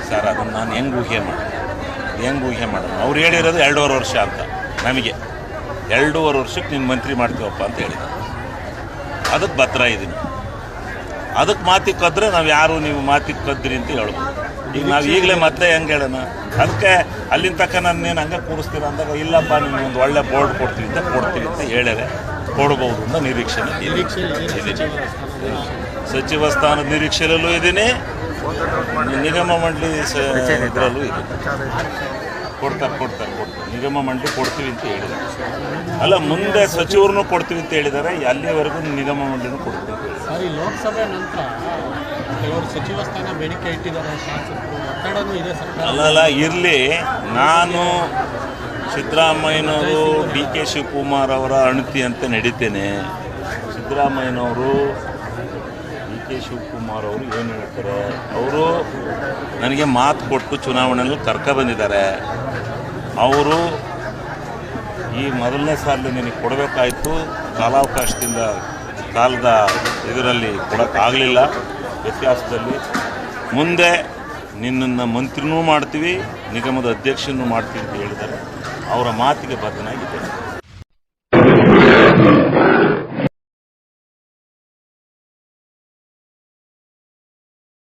Sir ಅದನ್ನು ನಾನು ಹೆಂಗೆ ಊಹೆ ಮಾಡೋದು ಅವ್ರು ಹೇಳಿರೋದು 2.5 ವರ್ಷ ಅಂತ. ನಮಗೆ 2.5 ವರ್ಷಕ್ಕೆ ನೀನು ಮಂತ್ರಿ ಮಾಡ್ತೀವಪ್ಪ ಅಂತ ಹೇಳಿದ್ರು. ಅದಕ್ಕೆ ಭದ್ರ ಇದ್ದೀನಿ. ಅದಕ್ಕೆ ಮಾತಿಗೆ ಕದ್ರೆ ನಾವು ಯಾರು ನೀವು ಮಾತಿಗೆ ಕದ್ರಿ ಅಂತ ಹೇಳ್ಬೋದು. ಈಗ ನಾವು ಈಗಲೇ ಮತ್ತೆ ಹೆಂಗೆ ಹೇಳೋಣ? ಅದಕ್ಕೆ ಅಲ್ಲಿನ ತನಕ ನಾನೇನು ಹಂಗೆ ಕೂರಿಸ್ತೀರ ಅಂದಾಗ ಇಲ್ಲಪ್ಪ ನಿಮ್ಗೆ ಒಂದು ಒಳ್ಳೆ ಬೋರ್ಡ್ ಕೊಡ್ತೀವಿ ಅಂತ ಹೇಳಿದ್ರೆ ಕೊಡ್ಬೋದು ಅಂತ ನಿರೀಕ್ಷೆ ಸಚಿವ ಸ್ಥಾನದ ನಿರೀಕ್ಷೆಯಲ್ಲೂ ಇದ್ದೀನಿ, ನಿಗಮ ಮಂಡಳಿ ಇದರಲ್ಲೂ ಇದೆ. ಕೊಡ್ತಾರೆ ನಿಗಮ ಮಂಡಳಿ ಕೊಡ್ತೀವಿ ಅಂತ ಹೇಳಿದ್ದಾರೆ. ಅಲ್ಲ, ಮುಂದೆ ಸಚಿವರನ್ನು ಕೊಡ್ತೀವಿ ಅಂತ ಹೇಳಿದ್ದಾರೆ. ಅಲ್ಲಿವರೆಗೂ ನಿಗಮ ಮಂಡಳಿನೂ ಕೊಡ್ತೀವಿ ಅಂತ ಹೇಳಿದ್ದಾರೆ. ಸರ್, ಈ ಲೋಕಸಭೆ ನಂತರ ಕೆಲವರು ಸಚಿವ ಸ್ಥಾನ ಬೇಡಿಕೆ ಇಟ್ಟಿದ್ದಾರೆ, ಶಾಸಕರು ಒತ್ತಡನೂ ಇದೆ ಸರ್ಕಾರ. ಅಲ್ಲ ಇರಲಿ. ನಾನು ಸಿದ್ದರಾಮಯ್ಯನವರು DK ಶಿವಕುಮಾರ್ ಅವರ ಅಣತಿ ಅಂತ ನಡೀತೇನೆ. ಸಿದ್ದರಾಮಯ್ಯನವರು DK ಶಿವಕುಮಾರ್ ಅವರು ಏನು ಹೇಳ್ತಾರೆ, ಅವರು ನನಗೆ ಮಾತು ಕೊಟ್ಟು ಚುನಾವಣೆಯಲ್ಲಿ ಬಂದಿದ್ದಾರೆ. ಅವರು ಈ ಮೊದಲನೇ ಸಾಲ ನಿನಗೆ ಕೊಡಬೇಕಾಯಿತು, ಕಾಲದ ಇದರಲ್ಲಿ ಕೊಡೋಕ್ಕಾಗಲಿಲ್ಲ, ವ್ಯತ್ಯಾಸದಲ್ಲಿ. ಮುಂದೆ ನಿನ್ನನ್ನು ಮಂತ್ರಿನೂ ಮಾಡ್ತೀವಿ, ನಿಗಮದ ಅಧ್ಯಕ್ಷನೂ ಮಾಡ್ತೀವಿ ಅಂತ ಹೇಳಿದ್ದಾರೆ. ಅವರ ಮಾತಿಗೆ ಬದ್ಧನಾಗಿದ್ದೇನೆ.